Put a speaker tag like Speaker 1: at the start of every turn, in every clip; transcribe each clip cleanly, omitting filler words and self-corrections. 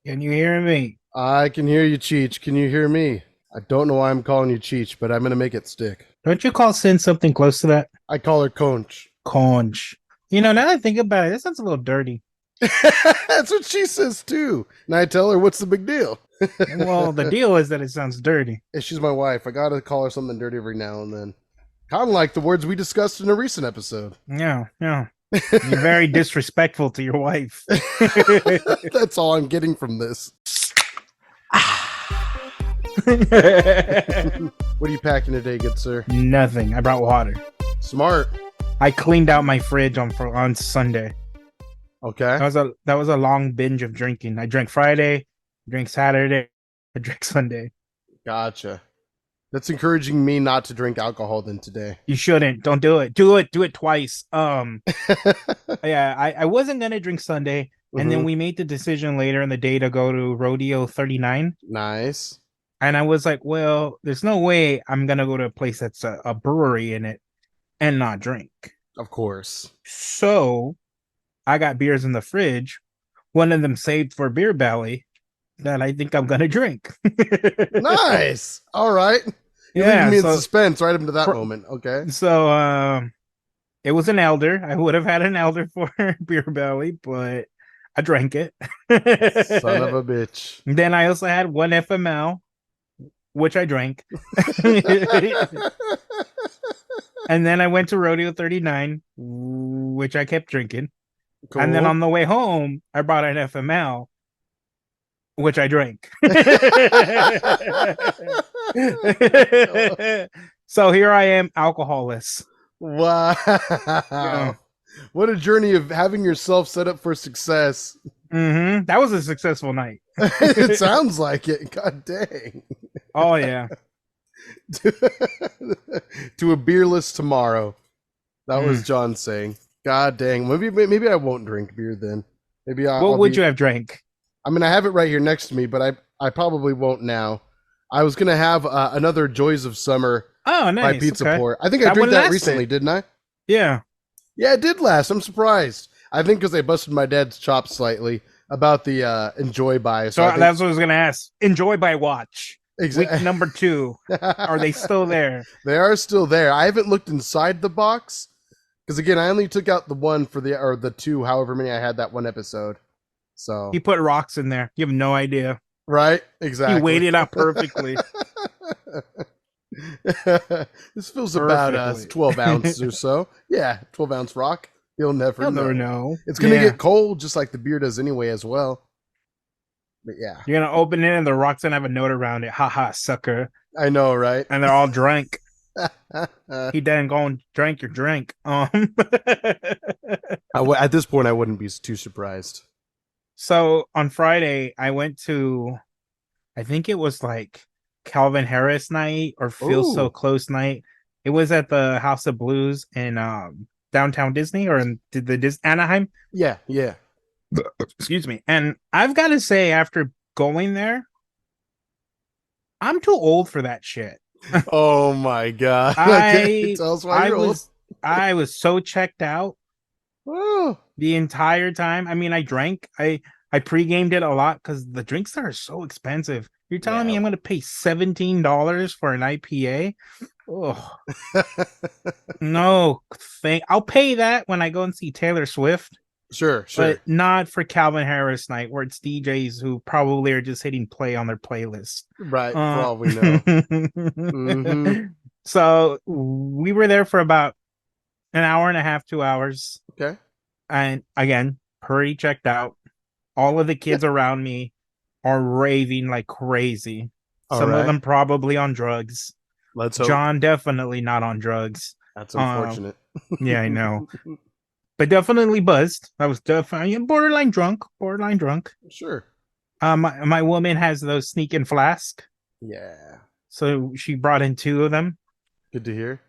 Speaker 1: Can you hear me?
Speaker 2: I can hear you, Cheech. Can you hear me? I don't know why I'm calling you Cheech, but I'm gonna make it stick.
Speaker 1: Don't you call sin something close to that?
Speaker 2: I call her Conch.
Speaker 1: Conch. Now that I think about it, that sounds a little dirty.
Speaker 2: That's what she says too. And I tell her, what's the big deal?
Speaker 1: Well, the deal is that it sounds dirty.
Speaker 2: She's my wife. I gotta call her something dirty every now and then. Kind of like the words we discussed in a recent episode.
Speaker 1: Yeah, yeah. You're very disrespectful to your wife.
Speaker 2: That's all I'm getting from this. What are you packing today, good sir?
Speaker 1: Nothing. I brought water.
Speaker 2: Smart.
Speaker 1: I cleaned out my fridge on Sunday.
Speaker 2: Okay.
Speaker 1: That was a long binge of drinking. I drank Friday, drank Saturday, I drank Sunday.
Speaker 2: Gotcha. That's encouraging me not to drink alcohol then today.
Speaker 1: You shouldn't. Don't do it. Do it twice. Yeah, I wasn't gonna drink Sunday, and then we made the decision later in the day to go to Rodeo 39.
Speaker 2: Nice.
Speaker 1: And I was like, well, there's no way I'm gonna go to a place that's a brewery in it and not drink.
Speaker 2: Of course.
Speaker 1: So I got beers in the fridge. One of them saved for Beer Belly that I think I'm gonna drink.
Speaker 2: Nice. All right. You're leaving me in suspense right up to that moment. Okay.
Speaker 1: So it was an elder. I would have had an elder for Beer Belly, but I drank it.
Speaker 2: Son of a bitch.
Speaker 1: And then I also had one FML, which I drank. And then I went to Rodeo 39, which I kept drinking. Cool. And then on the way home, I brought an FML, which I drank. So here I am, alcoholless.
Speaker 2: Wow. Yeah. What a journey of having yourself set up for success.
Speaker 1: That was a successful night.
Speaker 2: It sounds like it. God dang.
Speaker 1: Oh, yeah.
Speaker 2: To a beerless tomorrow. That was John saying. God dang. Maybe I won't drink beer then. Maybe
Speaker 1: What would you have drank?
Speaker 2: I mean, I have it right here next to me, but I probably won't now. I was going to have another Joys of Summer by Pizza Port. I think I drank that recently, didn't I?
Speaker 1: Yeah.
Speaker 2: Yeah, it did last. I'm surprised. I think because I busted my dad's chops slightly about the enjoy by.
Speaker 1: So that's what I was going to ask. Enjoy by watch.
Speaker 2: Exactly.
Speaker 1: Week number 2. Are they still there?
Speaker 2: They are still there. I haven't looked inside the box because, again, I only took out the one for the 2, however many I had that one episode. So
Speaker 1: he put rocks in there. You have no idea.
Speaker 2: Right? Exactly.
Speaker 1: He weighed it out perfectly.
Speaker 2: This feels about 12 ounces or so. Yeah, 12 ounce rock. You'll never
Speaker 1: know.
Speaker 2: It's going to get cold just like the beer does anyway as well. But yeah.
Speaker 1: You're going to open it and the rock's going to have a note around it. Ha, sucker.
Speaker 2: I know, right?
Speaker 1: And they're all drank. He didn't go and drank your drink. At
Speaker 2: this point, I wouldn't be too surprised.
Speaker 1: So on Friday, I went to, I think it was like Calvin Harris night or Feel So Close night. It was at the House of Blues in downtown Disney or in the Anaheim.
Speaker 2: Yeah.
Speaker 1: Excuse me. And I've got to say, after going there, I'm too old for that shit.
Speaker 2: Oh my God.
Speaker 1: Tell us why you're old. I was so checked out.
Speaker 2: Oh.
Speaker 1: The entire time. I mean, I drank. I pre-gamed it a lot because the drinks there are so expensive. You're telling me I'm going to pay $17 for an IPA? Oh, no. I'll pay that when I go and see Taylor Swift.
Speaker 2: Sure.
Speaker 1: But not for Calvin Harris night, where it's DJs who probably are just hitting play on their playlist.
Speaker 2: Right. For all we know.
Speaker 1: So we were there for about an hour and a half, 2 hours.
Speaker 2: Okay.
Speaker 1: And again, pretty checked out. All of the kids around me are raving like crazy. Some of them probably on drugs.
Speaker 2: Let's hope.
Speaker 1: John definitely not on drugs.
Speaker 2: That's unfortunate.
Speaker 1: Yeah, I know. But definitely buzzed. I was definitely borderline drunk.
Speaker 2: Sure.
Speaker 1: My woman has those sneaking flask.
Speaker 2: Yeah.
Speaker 1: So she brought in 2 of them.
Speaker 2: Good to hear.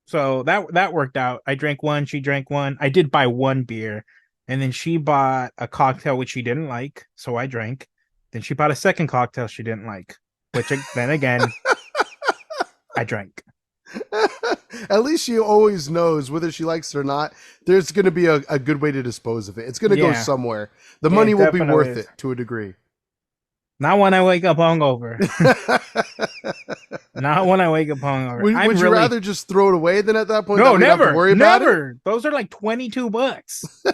Speaker 1: So that worked out. I drank one. She drank one. I did buy one beer. And then she bought a cocktail which she didn't like. So I drank. Then she bought a second cocktail she didn't like. Which then again, I drank.
Speaker 2: At least she always knows whether she likes it or not. There's going to be a good way to dispose of it. It's going to go somewhere. The money will be worth it to a degree.
Speaker 1: Not when I wake up hungover. Not when I wake up hungover.
Speaker 2: Would you rather just throw it away than at that point?
Speaker 1: No,
Speaker 2: that
Speaker 1: never.
Speaker 2: Have to worry about it?
Speaker 1: Those are like $22.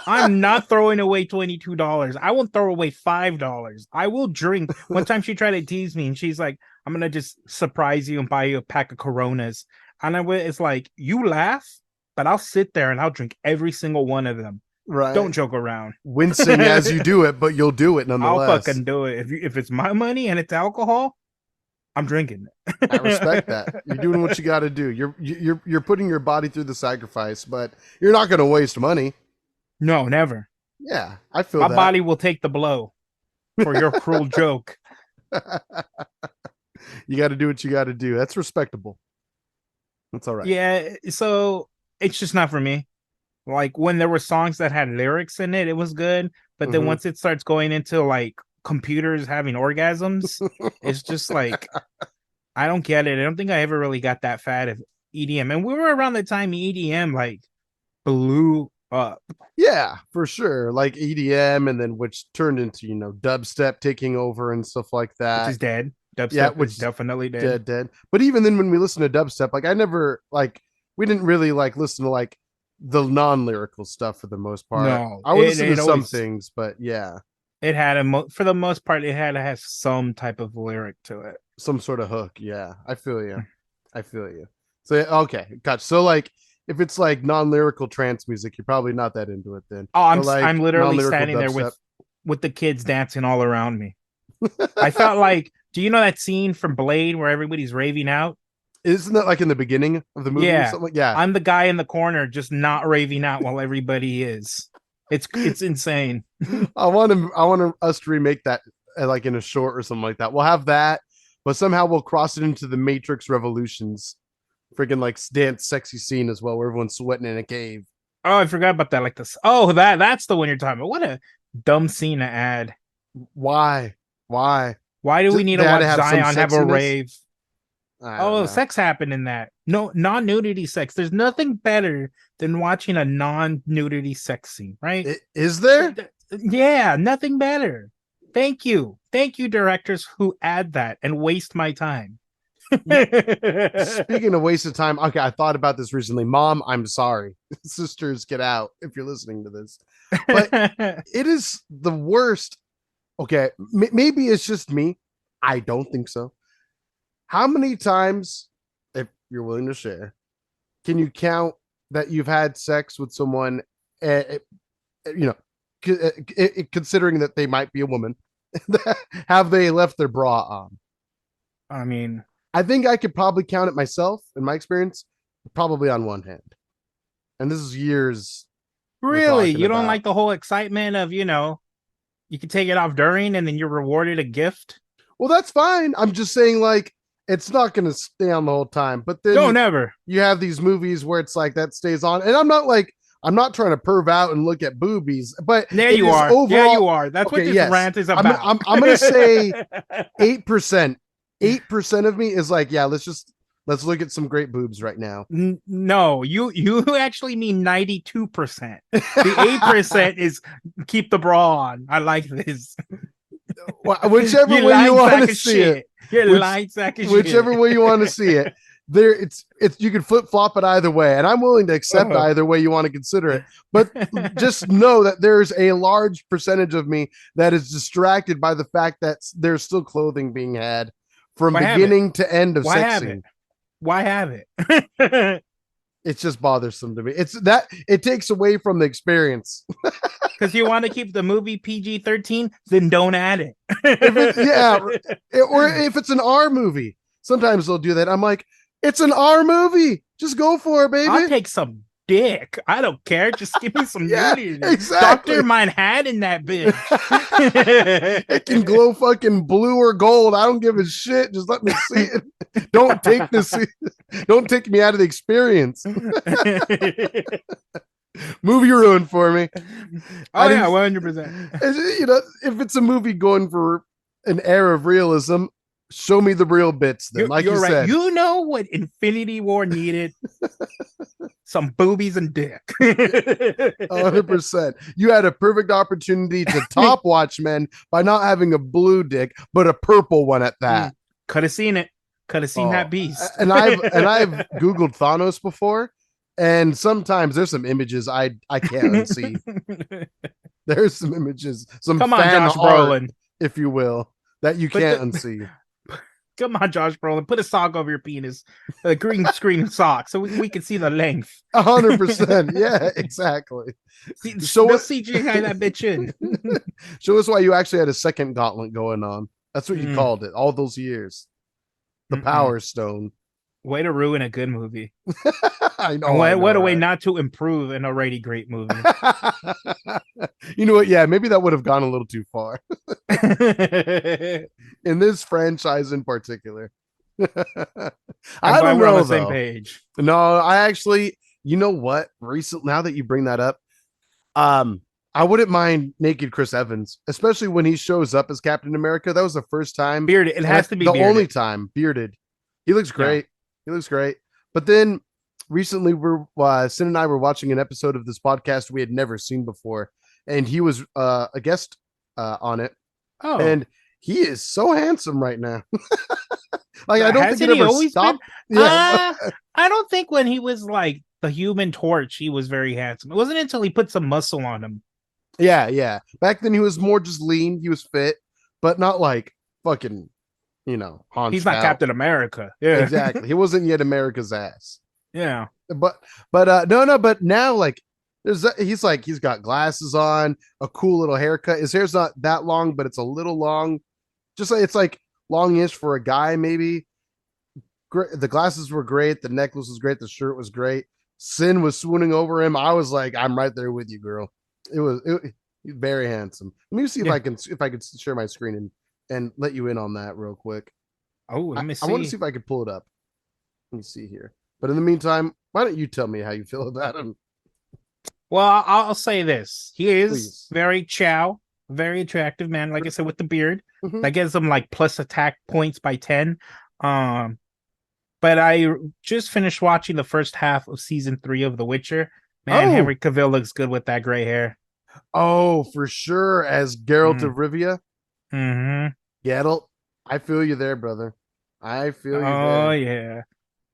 Speaker 1: I'm not throwing away $22. I won't throw away $5. I will drink. One time she tried to tease me and she's like, I'm going to just surprise you and buy you a pack of Coronas. And it's like, you laugh, but I'll sit there and I'll drink every single one of them.
Speaker 2: Right.
Speaker 1: Don't joke around.
Speaker 2: Wincing as you do it, but you'll do it nonetheless.
Speaker 1: I'll fucking do it. If it's my money and it's alcohol, I'm drinking it.
Speaker 2: I respect that. You're doing what you got to do. You're putting your body through the sacrifice, but you're not going to waste money.
Speaker 1: No, never.
Speaker 2: Yeah, I feel
Speaker 1: my body will take the blow for your cruel joke.
Speaker 2: You got to do what you got to do. That's respectable. That's all right.
Speaker 1: Yeah, so it's just not for me. Like when there were songs that had lyrics in it, it was good. But then once it starts going into like computers having orgasms, it's just like, I don't get it. I don't think I ever really got that fat of EDM. And we were around the time EDM like blew up.
Speaker 2: Yeah, for sure. Like EDM, and then which turned into, dubstep taking over and stuff like that.
Speaker 1: Which is dead. Dubstep which is definitely
Speaker 2: dead. But even then when we listen to dubstep, like we didn't really like listen to like the non-lyrical stuff for the most part.
Speaker 1: No,
Speaker 2: I would listen to some things, but yeah,
Speaker 1: it had for the most part, it had to have some type of lyric to it,
Speaker 2: some sort of hook. Yeah, I feel you. So okay, gotcha. So like, if it's like non-lyrical trance music, you're probably not that into it then.
Speaker 1: Oh, I'm literally standing there with the kids dancing all around me. I felt like, do you know that scene from Blade where everybody's raving out?
Speaker 2: Isn't that like in the beginning of the movie?
Speaker 1: Yeah.
Speaker 2: Or something? Yeah.
Speaker 1: I'm the guy in the corner just not raving out while everybody is. It's insane.
Speaker 2: I want us to remake that like in a short or something like that. We'll have that, but somehow we'll cross it into the Matrix Revolutions freaking like dance sexy scene as well, where everyone's sweating in a cave.
Speaker 1: Oh, I forgot about that. Like this. Oh, that's the one you're talking about. What a dumb scene to add.
Speaker 2: Why
Speaker 1: do we need to watch Zion have a rave?
Speaker 2: Oh,
Speaker 1: sex happened in that. No, non-nudity sex. There's nothing better than watching a non-nudity sex scene, right?
Speaker 2: Is there?
Speaker 1: Yeah, nothing better. Thank you, directors who add that and waste my time.
Speaker 2: Speaking of waste of time, okay, I thought about this recently. Mom, I'm sorry. Sisters, get out if you're listening to this. But it is the worst. Okay, maybe it's just me. I don't think so. How many times, if you're willing to share, can you count that you've had sex with someone, considering that they might be a woman, have they left their bra on?
Speaker 1: I mean,
Speaker 2: I think I could probably count it myself in my experience, probably on one hand. And this is years.
Speaker 1: Really? You don't like the whole excitement of, you can take it off during and then you're rewarded a gift?
Speaker 2: Well, that's fine. I'm just saying, like, it's not going to stay on the whole time. But then
Speaker 1: never.
Speaker 2: You have these movies where it's like that stays on. And I'm not trying to perv out and look at boobies, but
Speaker 1: there you are.
Speaker 2: Overall,
Speaker 1: yeah, you are. That's what this rant is about.
Speaker 2: I'm going to say 8%. 8% of me is like, yeah, let's look at some great boobs right now.
Speaker 1: No, you actually mean 92%. The 8% is keep the bra on. I like this.
Speaker 2: Whichever way you want to see it.
Speaker 1: You're lying sack of shit.
Speaker 2: Whichever way you want to see it. It's you can flip flop it either way, and I'm willing to accept either way you want to consider it. But just know that there's a large percentage of me that is distracted by the fact that there's still clothing being had from beginning to end of sex scene.
Speaker 1: Why have it?
Speaker 2: It's just bothersome to me. It's that it takes away from the experience.
Speaker 1: Because you want to keep the movie PG-13, then don't add it.
Speaker 2: Or if it's an R movie, sometimes they'll do that. I'm like, it's an R movie. Just go for it, baby.
Speaker 1: I'll take some dick. I don't care. Just give me some nudity.
Speaker 2: Exactly.
Speaker 1: Dr. Manhattan in that bitch.
Speaker 2: It can glow fucking blue or gold. I don't give a shit. Just let me see it. Don't take me out of the experience. Movie ruined for me.
Speaker 1: Oh yeah, 100%.
Speaker 2: If it's a movie going for an air of realism, Show me the real bits then. Like
Speaker 1: You're
Speaker 2: you
Speaker 1: right.
Speaker 2: said.
Speaker 1: You know what Infinity War needed? Some boobies and dick.
Speaker 2: 100%. You had a perfect opportunity to top Watchmen by not having a blue dick, but a purple one at that.
Speaker 1: Could have seen it. Could have seen that beast.
Speaker 2: And I've Googled Thanos before, and sometimes there's some images I can't unsee. There's some images, some
Speaker 1: Come on,
Speaker 2: fan
Speaker 1: Josh
Speaker 2: art,
Speaker 1: Brolin,
Speaker 2: if you will, that you can't unsee.
Speaker 1: Come on, Josh Brolin, put a sock over your penis, a green screen sock, so we can see the length.
Speaker 2: 100%. Yeah, exactly.
Speaker 1: So we'll CGI that bitch in.
Speaker 2: Show us why you actually had a second gauntlet going on. That's what you called it all those years. The Power Stone.
Speaker 1: Way to ruin a good movie.
Speaker 2: I know.
Speaker 1: What a way not to improve an already great movie.
Speaker 2: You know what? Yeah, maybe that would have gone a little too far. In this franchise in particular. I don't know,
Speaker 1: we're on the
Speaker 2: though.
Speaker 1: same page.
Speaker 2: No, I actually, you know what? Now that you bring that up, I wouldn't mind naked Chris Evans, especially when he shows up as Captain America. That was the first time.
Speaker 1: Bearded. It has to be
Speaker 2: the
Speaker 1: bearded.
Speaker 2: only time bearded. He looks great. Yeah. He looks great. But then recently, Sin and I were watching an episode of this podcast we had never seen before, and he was a guest on it.
Speaker 1: Oh,
Speaker 2: and he is so handsome right now. Like, I don't think it ever stopped.
Speaker 1: Yeah. I don't think when he was like the Human Torch, he was very handsome. It wasn't until he put some muscle on him.
Speaker 2: Yeah. Back then, he was more just lean. He was fit, but not like fucking, he's
Speaker 1: not Captain America. Yeah,
Speaker 2: exactly. He wasn't yet America's ass.
Speaker 1: Yeah,
Speaker 2: but no. But now, like, he's got glasses on, a cool little haircut. His hair's not that long, but it's a little long. Just like it's like longish for a guy, maybe. The glasses were great. The necklace was great. The shirt was great. Sin was swooning over him. I was like, I'm right there with you, girl. He's very handsome. Let me see if I can share my screen and let you in on that real quick.
Speaker 1: Oh, let me see.
Speaker 2: I want to see if I could pull it up. Let me see here. But in the meantime, why don't you tell me how you feel about him?
Speaker 1: Well, I'll say this. He is very very attractive man. Like I said, with the beard, that gives him like plus attack points by 10. But I just finished watching the first half of season 3 of The Witcher. Man, Henry Cavill looks good with that gray hair.
Speaker 2: Oh, for sure. As Geralt of Rivia. Geralt, I feel you there, brother. I feel you there.
Speaker 1: Oh, yeah.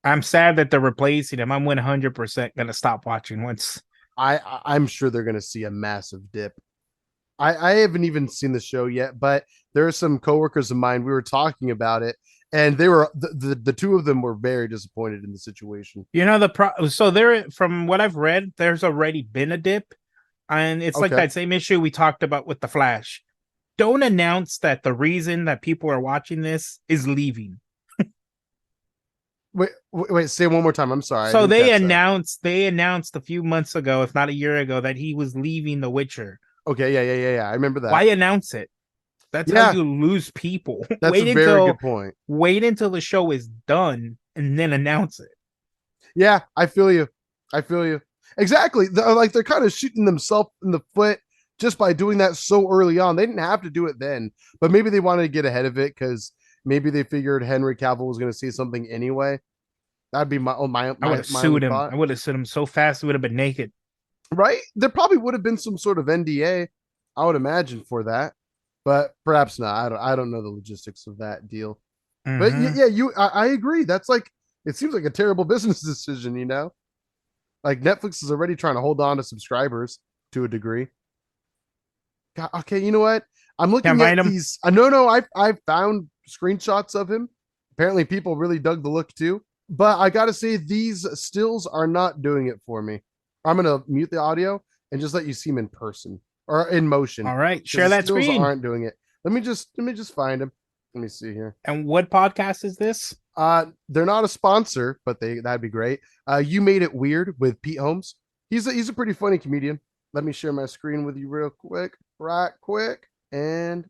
Speaker 1: I'm sad that they're replacing him. I'm 100% going to stop watching once.
Speaker 2: I'm sure they're going to see a massive dip. I haven't even seen the show yet, but there are some coworkers of mine. We were talking about it, and they were the two of them were very disappointed in the situation.
Speaker 1: So there, from what I've read, there's already been a dip, and it's like that same issue we talked about with the Flash. Don't announce that the reason that people are watching this is leaving.
Speaker 2: Wait, say it one more time. I'm sorry.
Speaker 1: So they announced a few months ago, if not a year ago, that he was leaving The Witcher.
Speaker 2: Okay, yeah. I remember that.
Speaker 1: Why announce it? That's how you lose people.
Speaker 2: That's a very good point.
Speaker 1: Wait until the show is done and then announce it.
Speaker 2: Yeah, I feel you. Exactly. They're kind of shooting themselves in the foot just by doing that so early on. They didn't have to do it then, but maybe they wanted to get ahead of it because maybe they figured Henry Cavill was going to say something anyway. That'd be my
Speaker 1: I would have sued him.
Speaker 2: Thought.
Speaker 1: I would have sued him so fast he would have been naked.
Speaker 2: Right? There probably would have been some sort of NDA, I would imagine, for that, but perhaps not. I don't know the logistics of that deal. But yeah, I agree. That's like, it seems like a terrible business decision, Like Netflix is already trying to hold on to subscribers to a degree. God, okay, you know what? I'm looking at these. No, I found screenshots of him. Apparently, people really dug the look too. But I gotta say, these stills are not doing it for me. I'm gonna mute the audio and just let you see him in person or in motion.
Speaker 1: All right, share that screen.
Speaker 2: Aren't doing it. Let me just find him. Let me see here.
Speaker 1: And what podcast is this?
Speaker 2: They're not a sponsor, but that'd be great. You Made It Weird with Pete Holmes. He's a pretty funny comedian. Let me share my screen with you right quick. And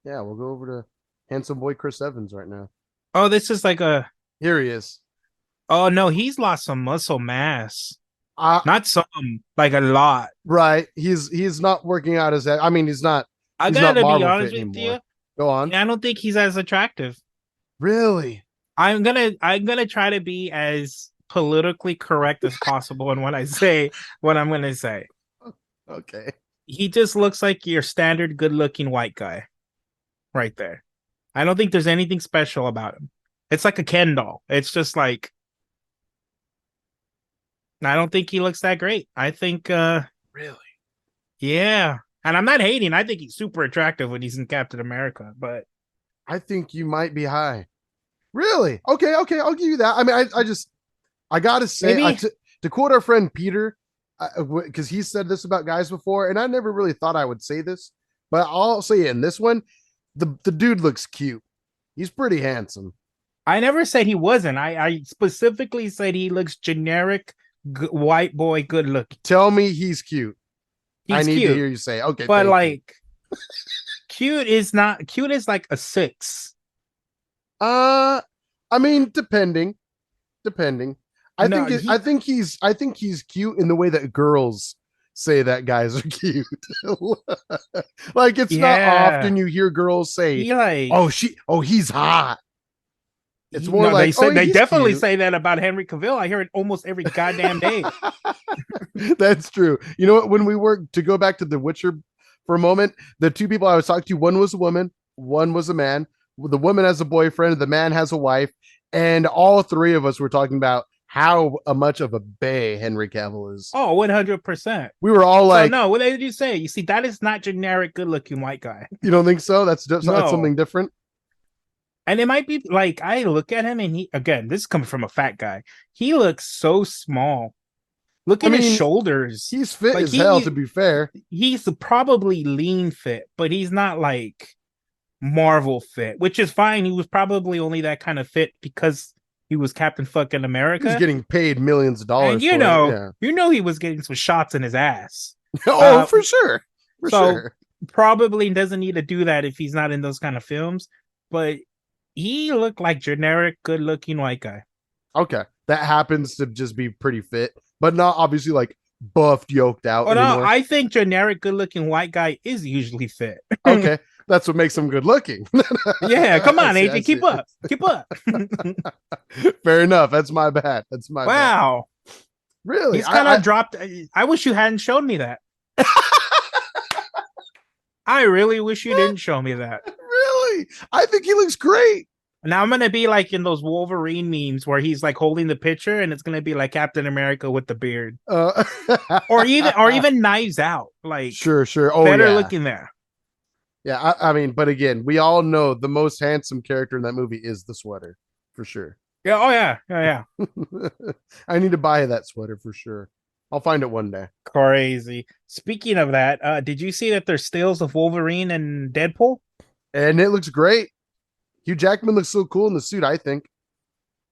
Speaker 2: yeah, we'll go over to handsome boy Chris Evans right now.
Speaker 1: Oh, this is like
Speaker 2: here he is.
Speaker 1: Oh no, he's lost some muscle mass. Not some, like a lot.
Speaker 2: Right. He's not working out as I mean, he's not.
Speaker 1: I gotta be honest with you.
Speaker 2: Go on.
Speaker 1: I don't think he's as attractive.
Speaker 2: Really?
Speaker 1: I'm gonna try to be as politically correct as possible in what I say, what I'm gonna say.
Speaker 2: Okay.
Speaker 1: He just looks like your standard good-looking white guy right there. I don't think there's anything special about him. It's like a Ken doll. It's just like I don't think he looks that great. I think
Speaker 2: Really?
Speaker 1: yeah. And I'm not hating. I think he's super attractive when he's in Captain America, but
Speaker 2: I think you might be high. Really? Okay, okay, I'll give you that. I mean, I gotta say,
Speaker 1: maybe
Speaker 2: to quote our friend Peter, because he said this about guys before, and I never really thought I would say this, but I'll say it in this one. The dude looks cute. He's pretty handsome.
Speaker 1: I never said he wasn't. I specifically said he looks generic white boy good looking.
Speaker 2: Tell me he's cute. I
Speaker 1: He's
Speaker 2: need
Speaker 1: cute,
Speaker 2: to hear you say, okay,
Speaker 1: but
Speaker 2: thank
Speaker 1: like cute is not cute is like a 6.
Speaker 2: you. I mean, depending.
Speaker 1: No,
Speaker 2: I think he's cute in the way that girls say that guys are cute. Like it's not
Speaker 1: yeah.
Speaker 2: often you hear girls say,
Speaker 1: He like
Speaker 2: "Oh, he's hot." It's more
Speaker 1: no, they
Speaker 2: like, "Oh,
Speaker 1: said they
Speaker 2: he's
Speaker 1: definitely
Speaker 2: cute."
Speaker 1: say that about Henry Cavill. I hear it almost every goddamn day.
Speaker 2: That's true. You know what? When we worked to go back to The Witcher for a moment, the two people I was talking to, one was a woman, one was a man. The woman has a boyfriend, the man has a wife, and all three of us were talking about how much of a bae Henry Cavill is.
Speaker 1: Oh, 100%.
Speaker 2: We were all
Speaker 1: So
Speaker 2: like,
Speaker 1: no, what did you say? You see, that is not generic good looking white guy.
Speaker 2: "You don't think so? That's
Speaker 1: No.
Speaker 2: something different."
Speaker 1: And it might be like I look at him and he again, this is coming from a fat guy. He looks so small. Look
Speaker 2: I
Speaker 1: at his
Speaker 2: mean,
Speaker 1: shoulders.
Speaker 2: he's fit
Speaker 1: Like
Speaker 2: as hell, to be fair.
Speaker 1: he's probably lean fit, but he's not like Marvel fit, which is fine. He was probably only that kind of fit because he was Captain fucking
Speaker 2: He was
Speaker 1: America.
Speaker 2: getting paid millions of
Speaker 1: And
Speaker 2: dollars for it. Yeah.
Speaker 1: he was getting some shots in his ass.
Speaker 2: Oh, for sure. For
Speaker 1: So
Speaker 2: sure.
Speaker 1: probably doesn't need to do that if he's not in those kind of films. But he looked like generic, good-looking white guy.
Speaker 2: Okay. That happens to just be pretty fit, but not obviously like buffed, yoked out
Speaker 1: Oh no,
Speaker 2: anymore.
Speaker 1: I think generic, good-looking white guy is usually fit.
Speaker 2: Okay. That's what makes him good looking.
Speaker 1: Yeah, come on,
Speaker 2: I
Speaker 1: AJ, keep up, keep up.
Speaker 2: Fair enough. That's my bad. That's my bad.
Speaker 1: Wow,
Speaker 2: Really?
Speaker 1: he's kind of dropped. I wish you hadn't shown me that. I really wish you didn't show me that.
Speaker 2: Really? I think he looks great.
Speaker 1: Now I'm gonna be like in those Wolverine memes where he's like holding the picture, and it's gonna be like Captain America with the beard, or even Knives Out. Like
Speaker 2: sure. Oh,
Speaker 1: better
Speaker 2: yeah.
Speaker 1: looking there.
Speaker 2: Yeah, I mean, but again, we all know the most handsome character in that movie is the sweater, for sure.
Speaker 1: Yeah. Oh yeah.
Speaker 2: I need to buy that sweater for sure. I'll find it one day.
Speaker 1: Crazy. Speaking of that, did you see that there's stills of Wolverine and Deadpool?
Speaker 2: And it looks great. Hugh Jackman looks so cool in the suit, I think.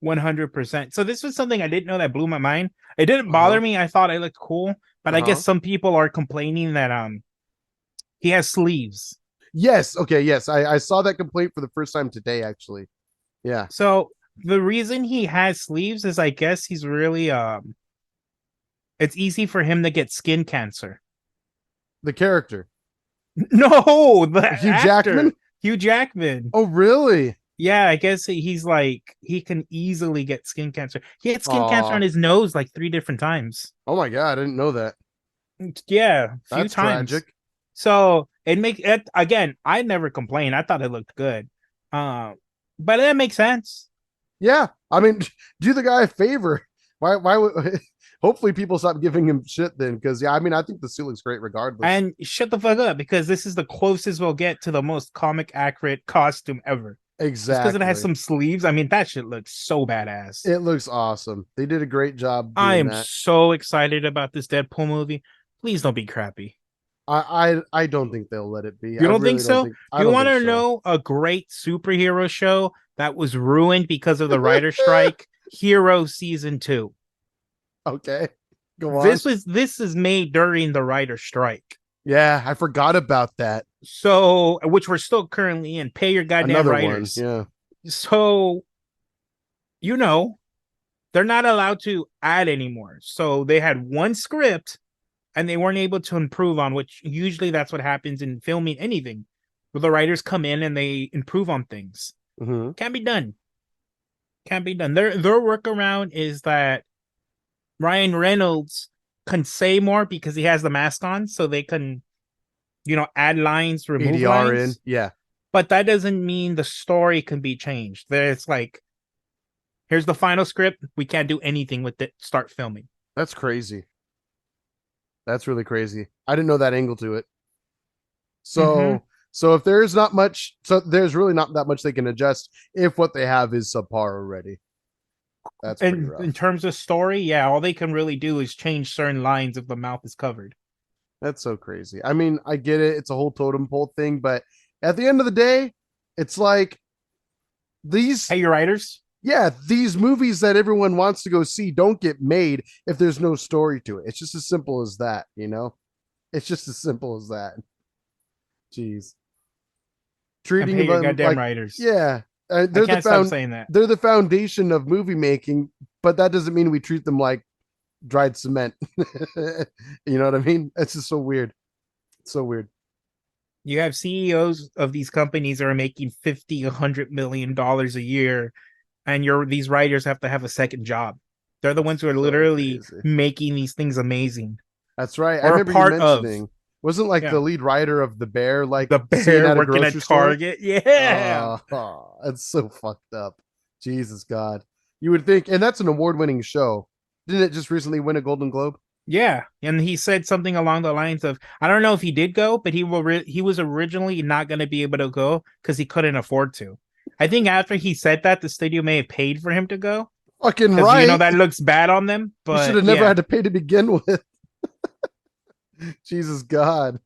Speaker 1: 100%. So this was something I didn't know that blew my mind. It didn't bother me. I thought it looked cool, but I guess some people are complaining that he has sleeves.
Speaker 2: Yes. Okay. Yes. I saw that complaint for the first time today, actually. Yeah.
Speaker 1: So the reason he has sleeves is I guess he's really it's easy for him to get skin cancer.
Speaker 2: The character.
Speaker 1: No, the
Speaker 2: Hugh
Speaker 1: actor.
Speaker 2: Jackman?
Speaker 1: Hugh Jackman.
Speaker 2: Oh, really?
Speaker 1: Yeah, I guess he's like he can easily get skin cancer. He had skin cancer on his nose like 3 different times.
Speaker 2: Oh my god, I didn't know that.
Speaker 1: Yeah, a few
Speaker 2: That's
Speaker 1: times.
Speaker 2: tragic.
Speaker 1: So it makes it again. I never complained. I thought it looked good. But that makes sense.
Speaker 2: Yeah, I mean, do the guy a favor. Why would? Hopefully, people stop giving him shit then, because yeah, I mean, I think the suit looks great regardless.
Speaker 1: And shut the fuck up, because this is the closest we'll get to the most comic accurate costume ever.
Speaker 2: Exactly.
Speaker 1: Because it has some sleeves. I mean, that shit looks so badass.
Speaker 2: It looks awesome. They did a great job.
Speaker 1: I am
Speaker 2: that.
Speaker 1: so excited about this Deadpool movie. Please don't be crappy.
Speaker 2: I don't think they'll let it be.
Speaker 1: You don't
Speaker 2: really
Speaker 1: think so?
Speaker 2: Do
Speaker 1: you want to know a great superhero show that was ruined because of the writer strike? Hero season 2.
Speaker 2: Okay, go on.
Speaker 1: This is made during the writer strike.
Speaker 2: Yeah, I forgot about that.
Speaker 1: So, which we're still currently in. Pay your goddamn writers.
Speaker 2: One, yeah.
Speaker 1: So, they're not allowed to add anymore. So they had one script and they weren't able to improve on, which usually that's what happens in filming anything, where the writers come in and they improve on things.
Speaker 2: Mm-hmm.
Speaker 1: Can't be done. Can't be done. Their workaround is that Ryan Reynolds can say more because he has the mask on, so they can, add lines, remove
Speaker 2: ADR in,
Speaker 1: lines.
Speaker 2: yeah,
Speaker 1: But that doesn't mean the story can be changed. There's like, here's the final script. We can't do anything with it. Start filming.
Speaker 2: that's crazy. That's really crazy. I didn't know that angle to it.
Speaker 1: Mm-hmm.
Speaker 2: So if there's not much, so there's really not that much they can adjust if what they have is subpar already. That's pretty
Speaker 1: And in
Speaker 2: rough.
Speaker 1: terms of story, yeah, all they can really do is change certain lines if the mouth is covered.
Speaker 2: That's so crazy. I mean, I get it. It's a whole totem pole thing, but at the end of the day, it's like these,
Speaker 1: Hey, your writers.
Speaker 2: yeah, these movies that everyone wants to go see don't get made if there's no story to it. It's just as simple as that, you know? It's just as simple as that. Jeez.
Speaker 1: And pay
Speaker 2: Treating
Speaker 1: your
Speaker 2: them
Speaker 1: goddamn
Speaker 2: like,
Speaker 1: writers.
Speaker 2: yeah,
Speaker 1: I can't stop saying that.
Speaker 2: they're the foundation of movie making, but that doesn't mean we treat them like dried cement. You know what I mean? It's just so weird. It's so weird.
Speaker 1: You have CEOs of these companies that are making 50, $100 million a year, and these writers have to have a second job. They're the ones who are
Speaker 2: So
Speaker 1: literally
Speaker 2: crazy.
Speaker 1: making these things amazing
Speaker 2: That's right. I
Speaker 1: or a
Speaker 2: remember you
Speaker 1: part of.
Speaker 2: mentioning, wasn't like the
Speaker 1: Yeah.
Speaker 2: lead writer of The Bear like
Speaker 1: The
Speaker 2: seeing
Speaker 1: bear
Speaker 2: at a
Speaker 1: working at
Speaker 2: grocery store?
Speaker 1: Target. Yeah.
Speaker 2: Oh, it's so fucked up. Jesus God. You would think, and that's an award-winning show. Didn't it just recently win a Golden Globe?
Speaker 1: Yeah. And he said something along the lines of, I don't know if he did go, but he was originally not going to be able to go because he couldn't afford to. I think after he said that, the studio may have paid for him to go
Speaker 2: Fucking
Speaker 1: because,
Speaker 2: right.
Speaker 1: that looks bad on them.
Speaker 2: You should
Speaker 1: But
Speaker 2: have never
Speaker 1: yeah,
Speaker 2: had to pay to begin with. Jesus God.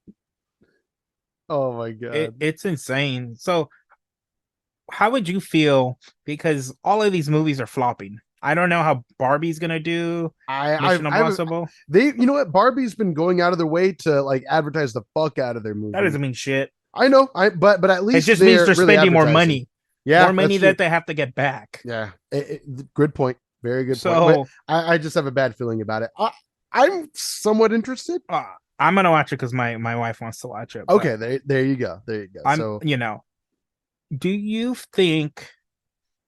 Speaker 2: Oh my God.
Speaker 1: it's insane. So how would you feel? Because all of these movies are flopping. I don't know how Barbie's gonna do. Mission
Speaker 2: I
Speaker 1: Impossible.
Speaker 2: they, you know what? Barbie's been going out of their way to like advertise the fuck out of their
Speaker 1: That
Speaker 2: movie.
Speaker 1: doesn't mean shit.
Speaker 2: I know, but at
Speaker 1: It
Speaker 2: least
Speaker 1: just means
Speaker 2: they're
Speaker 1: they're
Speaker 2: really
Speaker 1: spending more
Speaker 2: advertising.
Speaker 1: money,
Speaker 2: Yeah,
Speaker 1: more
Speaker 2: that's
Speaker 1: money
Speaker 2: true.
Speaker 1: that they have to get back.
Speaker 2: Yeah, good point. Very good point. But
Speaker 1: So
Speaker 2: I just have a bad feeling about it. I'm somewhat interested.
Speaker 1: I'm gonna watch it because my wife wants to watch it. But
Speaker 2: Okay, there you go. There you go.
Speaker 1: I'm,
Speaker 2: So
Speaker 1: do you think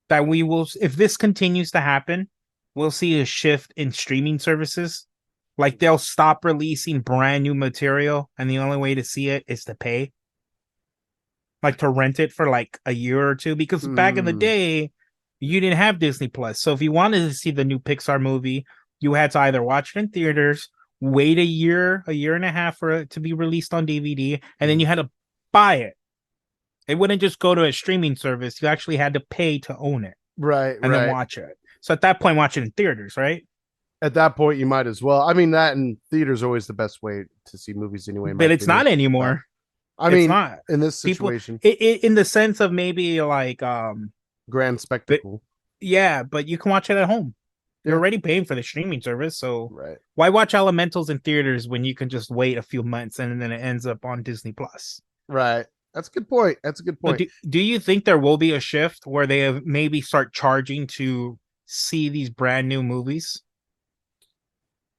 Speaker 1: that we will, if this continues to happen, we'll see a shift in streaming services? Like they'll stop releasing brand new material, and the only way to see it is to pay, like to rent it for like a year or two. Because back in the day, you didn't have Disney Plus, so if you wanted to see the new Pixar movie, you had to either watch it in theaters, wait a year and a half for it to be released on DVD, and then you had to buy it. It wouldn't just go to a streaming service. You actually had to pay to own it
Speaker 2: right,
Speaker 1: and then
Speaker 2: right.
Speaker 1: watch it. So at that point, watch it in theaters, right?
Speaker 2: At that point, you might as well. I mean, that and theater's always the best way to see movies anyway, in my
Speaker 1: But it's
Speaker 2: opinion.
Speaker 1: not
Speaker 2: But
Speaker 1: anymore.
Speaker 2: I
Speaker 1: It's
Speaker 2: mean,
Speaker 1: not.
Speaker 2: in this
Speaker 1: People,
Speaker 2: situation,
Speaker 1: in the sense of maybe like,
Speaker 2: grand
Speaker 1: but
Speaker 2: spectacle.
Speaker 1: yeah, but you can watch it at home. You're
Speaker 2: Yeah,
Speaker 1: already paying for the streaming service, so
Speaker 2: right.
Speaker 1: why watch Elementals in theaters when you can just wait a few months and then it ends up on Disney Plus?
Speaker 2: Right. That's a good point. That's a good
Speaker 1: So
Speaker 2: point.
Speaker 1: do you think there will be a shift where they have maybe start charging to see these brand new movies?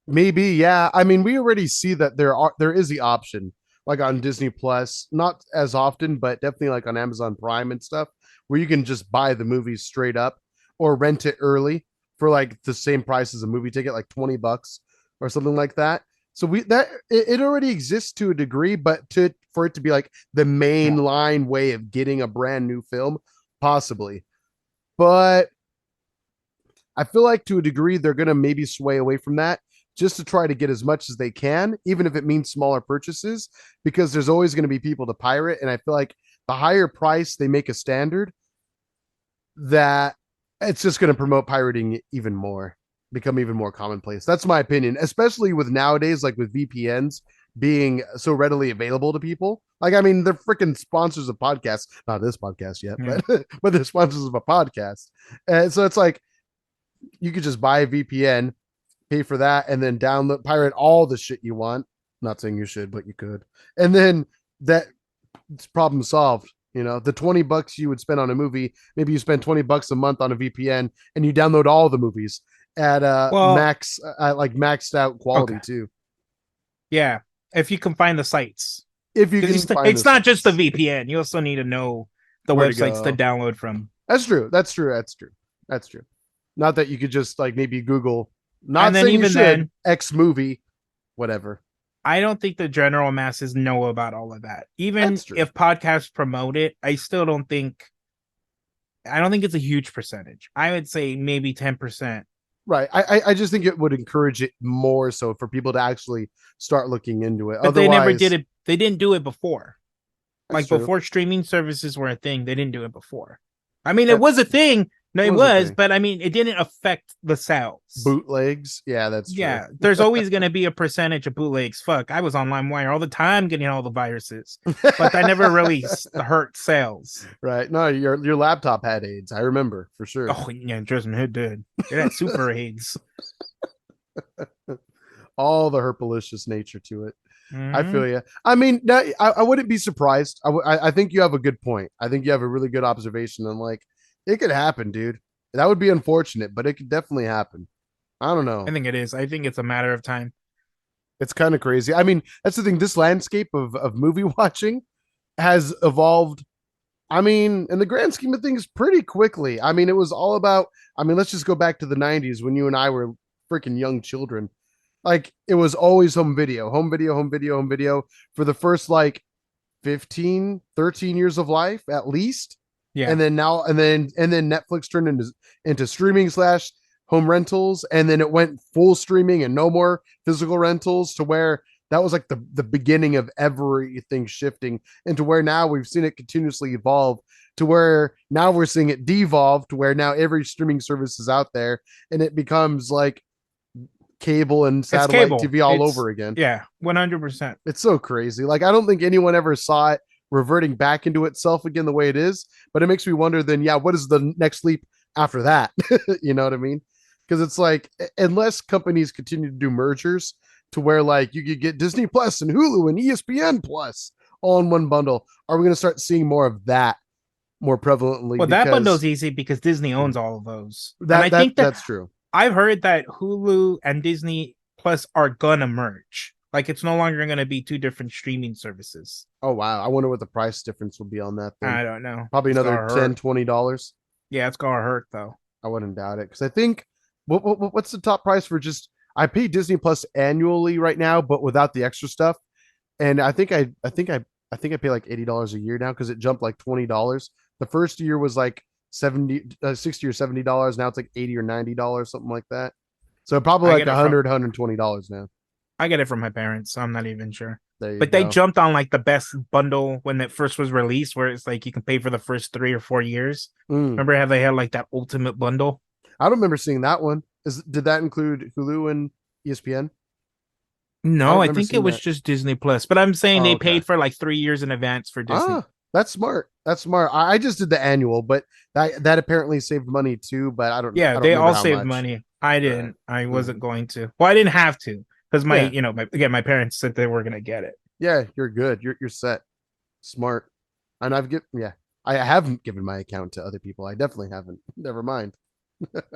Speaker 2: Maybe, yeah. I mean, we already see that there is the option, like on Disney Plus, not as often, but definitely like on Amazon Prime and stuff, where you can just buy the movies straight up or rent it early for like the same price as a movie ticket, like $20 or something like that. So it already exists to a degree, but to for it to be like the
Speaker 1: Yeah.
Speaker 2: mainline way of getting a brand new film, possibly. But I feel like to a degree they're gonna maybe sway away from that just to try to get as much as they can, even if it means smaller purchases, because there's always going to be people to pirate. And I feel like the higher price they make a standard, that it's just going to promote pirating even more, become even more commonplace. That's my opinion, especially with nowadays, like with VPNs being so readily available to people. Like, I mean, they're freaking sponsors of podcasts, not this podcast yet,
Speaker 1: Yeah.
Speaker 2: but they're sponsors of a podcast. And so it's like, you could just buy a VPN, pay for that, and then download, pirate all the shit you want. Not saying you should, but you could. And then that problem solved. You know, the $20 you would spend on a movie, maybe you spend $20 a month on a VPN and you download all the movies at
Speaker 1: Well,
Speaker 2: like maxed out quality
Speaker 1: okay.
Speaker 2: too.
Speaker 1: Yeah. If you can find the sites.
Speaker 2: If you
Speaker 1: Because
Speaker 2: can find
Speaker 1: it's
Speaker 2: the
Speaker 1: not just the
Speaker 2: sites.
Speaker 1: VPN. You also need to know the
Speaker 2: Where to
Speaker 1: websites to
Speaker 2: go.
Speaker 1: download from.
Speaker 2: That's true. That's true. That's true. That's true. Not that you could just like maybe Google.
Speaker 1: And
Speaker 2: Not
Speaker 1: then
Speaker 2: saying you
Speaker 1: even
Speaker 2: should.
Speaker 1: then,
Speaker 2: X movie, whatever.
Speaker 1: I don't think the general masses know about all of that. Even
Speaker 2: That's true.
Speaker 1: if podcasts promote it, I don't think it's a huge percentage. I would say maybe 10%.
Speaker 2: Right. I just think it would encourage it more so for people to actually start looking into it.
Speaker 1: But they never did
Speaker 2: Otherwise,
Speaker 1: it. They didn't do it before.
Speaker 2: that's
Speaker 1: Like
Speaker 2: true.
Speaker 1: before streaming services were a thing, they didn't do it before. I mean, it
Speaker 2: That
Speaker 1: was a thing. No, it
Speaker 2: was a
Speaker 1: was,
Speaker 2: thing.
Speaker 1: but I mean, it didn't affect the sales.
Speaker 2: Bootlegs. Yeah, that's true.
Speaker 1: Yeah, there's always going to be a percentage of bootlegs. Fuck, I was on LimeWire all the time getting all the viruses, but that never really hurt sales.
Speaker 2: Right. No, your laptop had AIDS. I remember for sure.
Speaker 1: Oh yeah, trust me, it did. It had super AIDS.
Speaker 2: All the herpalicious nature to it. I
Speaker 1: Mm-hmm.
Speaker 2: feel you. I mean, no, I wouldn't be surprised. I think you have a good point. I think you have a really good observation. And like, it could happen, dude. That would be unfortunate, but it could definitely happen. I don't know.
Speaker 1: I think it is. I think it's a matter of time.
Speaker 2: It's kind of crazy. I mean, that's the thing. This landscape of movie watching has evolved. I mean, in the grand scheme of things, pretty quickly. I mean, it was all about. I mean, let's just go back to the '90s when you and I were freaking young children. Like, it was always home video, home video, home video, home video for the first like 15, 13 years of life at least.
Speaker 1: Yeah,
Speaker 2: And then now, and then Netflix turned into streaming slash home rentals, and then it went full streaming and no more physical rentals, to where that was like the beginning of everything shifting into where now we've seen it continuously evolve to where now we're seeing it devolve to where now every streaming service is out there, and it becomes like cable and
Speaker 1: it's
Speaker 2: satellite
Speaker 1: cable.
Speaker 2: TV all
Speaker 1: It's
Speaker 2: over again.
Speaker 1: yeah, 100%.
Speaker 2: It's so crazy. Like, I don't think anyone ever saw it reverting back into itself again the way it is, but it makes me wonder then, yeah, what is the next leap after that? You know what I mean? Because it's like, unless companies continue to do mergers to where like you could get Disney Plus and Hulu and ESPN Plus all in one bundle, are we going to start seeing more of that more prevalently?
Speaker 1: Well, that bundle's
Speaker 2: Because
Speaker 1: easy because Disney owns all of those, and
Speaker 2: that
Speaker 1: I
Speaker 2: that
Speaker 1: think that
Speaker 2: that's true.
Speaker 1: I've heard that Hulu and Disney Plus are gonna merge. Like it's no longer gonna be two different streaming services.
Speaker 2: Oh wow, I wonder what the price difference will be on that then.
Speaker 1: I don't know.
Speaker 2: Probably
Speaker 1: It's
Speaker 2: another
Speaker 1: gonna
Speaker 2: 10
Speaker 1: hurt.
Speaker 2: $20.
Speaker 1: Yeah, it's gonna hurt though.
Speaker 2: I wouldn't doubt it because I think what's the top price for just I pay Disney Plus annually right now, but without the extra stuff, and I think I pay like $80 a year now because it jumped like $20. The first year was like 60 or $70. Now it's like 80 or $90, something like that. So probably
Speaker 1: I
Speaker 2: like
Speaker 1: get it from
Speaker 2: $120 now.
Speaker 1: I get it from my parents, so I'm not even sure.
Speaker 2: There you
Speaker 1: But they
Speaker 2: go.
Speaker 1: jumped on like the best bundle when it first was released, where it's like you can pay for the first 3 or 4 years.
Speaker 2: Mm.
Speaker 1: Remember how they had like that ultimate bundle?
Speaker 2: I don't remember seeing that one. Did that include Hulu and ESPN? I don't
Speaker 1: No, I
Speaker 2: remember
Speaker 1: think it
Speaker 2: seeing
Speaker 1: was
Speaker 2: that.
Speaker 1: just Disney Plus. But I'm saying
Speaker 2: Oh,
Speaker 1: they
Speaker 2: okay.
Speaker 1: paid for like 3 years in advance for Disney.
Speaker 2: Ah, that's smart. That's smart. I just did the annual, but that apparently saved money too. But I don't know.
Speaker 1: Yeah,
Speaker 2: I don't
Speaker 1: they
Speaker 2: remember
Speaker 1: all
Speaker 2: how
Speaker 1: saved
Speaker 2: much.
Speaker 1: money. I
Speaker 2: Right.
Speaker 1: didn't. I
Speaker 2: Mm.
Speaker 1: wasn't going to. Well, I didn't have to because my,
Speaker 2: Yeah.
Speaker 1: you know, my parents said they were gonna get it.
Speaker 2: Yeah. You're good. You're set. Smart. And yeah. I haven't given my account to other people. I definitely haven't. Never mind.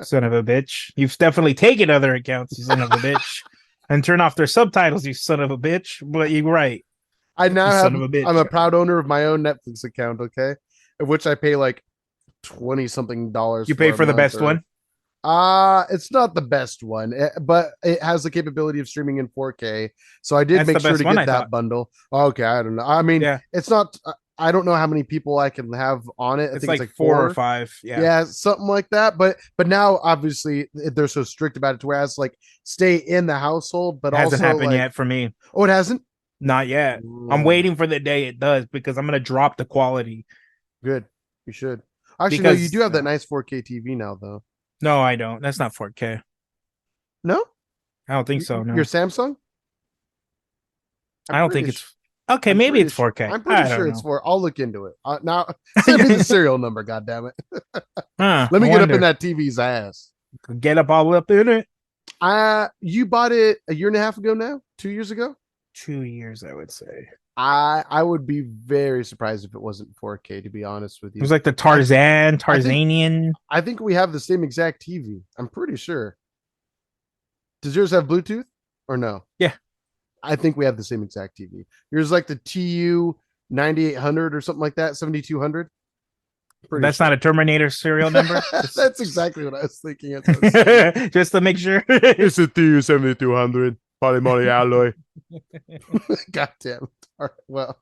Speaker 1: Son of a bitch. You've definitely taken other accounts, you son of a bitch. And turn off their subtitles, you son of a bitch. But you're right.
Speaker 2: I now
Speaker 1: You son
Speaker 2: have.
Speaker 1: of a
Speaker 2: I'm
Speaker 1: bitch.
Speaker 2: a proud owner of my own Netflix account. Okay, of which I pay like 20 something dollars
Speaker 1: You pay
Speaker 2: for a
Speaker 1: for the
Speaker 2: month
Speaker 1: best
Speaker 2: or
Speaker 1: one.
Speaker 2: it's not the best one, but it has the capability of streaming in 4K. So I did
Speaker 1: That's
Speaker 2: make
Speaker 1: the
Speaker 2: sure
Speaker 1: best
Speaker 2: to
Speaker 1: one,
Speaker 2: get
Speaker 1: I
Speaker 2: that
Speaker 1: thought.
Speaker 2: bundle. Okay, I don't know. I mean,
Speaker 1: Yeah.
Speaker 2: it's not. I don't know how many people I can have on it. I
Speaker 1: It's
Speaker 2: think it's
Speaker 1: like
Speaker 2: like
Speaker 1: four or
Speaker 2: four.
Speaker 1: five. Yeah.
Speaker 2: Yeah, something like that. But now obviously they're so strict about it to where it has to like stay in the household, but
Speaker 1: It hasn't
Speaker 2: also
Speaker 1: happened
Speaker 2: like
Speaker 1: yet for me.
Speaker 2: oh, it hasn't.
Speaker 1: Not yet. I'm
Speaker 2: Mm,
Speaker 1: waiting for the day it does because I'm gonna drop the quality.
Speaker 2: good. You should. Actually, no, you do
Speaker 1: Because
Speaker 2: have that nice 4K TV now, though.
Speaker 1: no, I don't. That's not 4K.
Speaker 2: No,
Speaker 1: I don't think so.
Speaker 2: Your
Speaker 1: No.
Speaker 2: Samsung. I'm
Speaker 1: I don't
Speaker 2: pretty
Speaker 1: think
Speaker 2: sure.
Speaker 1: it's okay.
Speaker 2: I'm
Speaker 1: Maybe
Speaker 2: pretty
Speaker 1: it's
Speaker 2: sure.
Speaker 1: 4K.
Speaker 2: I'm pretty
Speaker 1: I
Speaker 2: sure
Speaker 1: don't
Speaker 2: it's
Speaker 1: know.
Speaker 2: for. I'll look into it. Now, send me the serial number. God damn it!
Speaker 1: Huh,
Speaker 2: Let
Speaker 1: I
Speaker 2: me get up in
Speaker 1: wonder.
Speaker 2: that TV's ass.
Speaker 1: Get up all up in it.
Speaker 2: You bought it a year and a half ago now, 2 years ago.
Speaker 1: 2 years, I would say.
Speaker 2: I would be very surprised if it wasn't 4K. To be honest with
Speaker 1: It was
Speaker 2: you,
Speaker 1: like the
Speaker 2: I I think
Speaker 1: Tarzanian.
Speaker 2: I think we have the same exact TV. I'm pretty sure. Does yours have Bluetooth or no?
Speaker 1: Yeah.
Speaker 2: I think we have the same exact TV. Yours like the TU 9800 or something like that, 7200. pretty
Speaker 1: That's
Speaker 2: sure.
Speaker 1: not a Terminator serial number.
Speaker 2: That's exactly what I was thinking. As I was saying.
Speaker 1: Just to make sure.
Speaker 2: It's a TU-7200 polymoly alloy. God damn it. All right, well,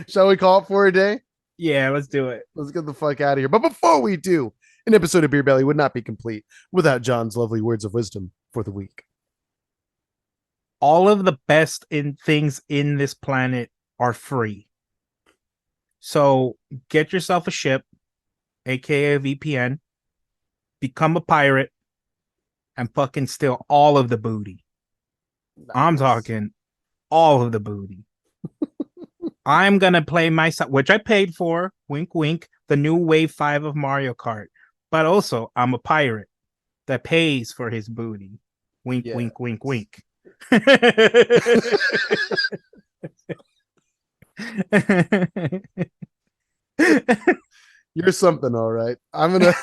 Speaker 2: shall we call it for a day?
Speaker 1: Yeah, let's do it.
Speaker 2: Let's get the fuck out of here. But before we do, an episode of Beer Belly would not be complete without John's lovely words of wisdom for the week.
Speaker 1: All of the best things in this planet are free. So get yourself a ship, aka a VPN, become a pirate, and fucking steal all of the booty. Nice. I'm talking all of the booty. I'm gonna play myself, which I paid for, wink wink, the new Wave 5 of Mario Kart. But also, I'm a pirate that pays for his booty. Wink, wink, wink, wink.
Speaker 2: You're something, all right. I'm gonna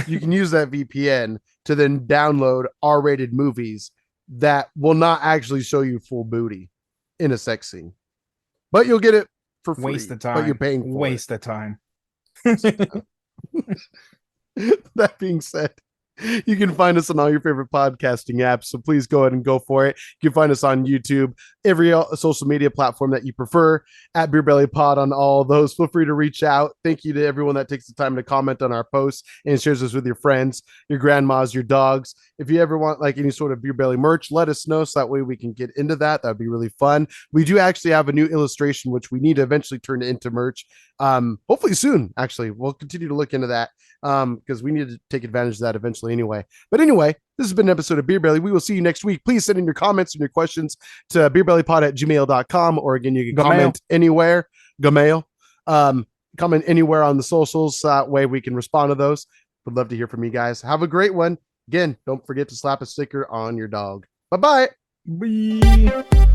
Speaker 2: you can use that VPN to then download R-rated movies that will not actually show you full booty in a sex scene, but you'll get it for free.
Speaker 1: Waste of time.
Speaker 2: But you're paying for
Speaker 1: Waste
Speaker 2: it.
Speaker 1: of time.
Speaker 2: That being said, you can find us on all your favorite podcasting apps, so please go ahead and go for it. You can find us on YouTube, every social media platform that you prefer, at BeerBellyPod on all of those. Feel free to reach out. Thank you to everyone that takes the time to comment on our posts and shares us with your friends, your grandmas, your dogs. If you ever want like any sort of Beer Belly merch, let us know so that way we can get into that. That would be really fun. We do actually have a new illustration, which we need to eventually turn into merch. Hopefully soon, actually. We'll continue to look into that because we need to take advantage of that eventually anyway. But anyway, this has been an episode of Beer Belly. We will see you next week. Please send in your comments and your questions to beerbellypod@gmail.com, or again, you can comment anywhere. Gmail. Comment anywhere on the socials. That way we can respond to those. Would love to hear from you guys. Have a great one. Again, don't forget to slap a sticker on your dog. Bye-bye.
Speaker 1: Bye.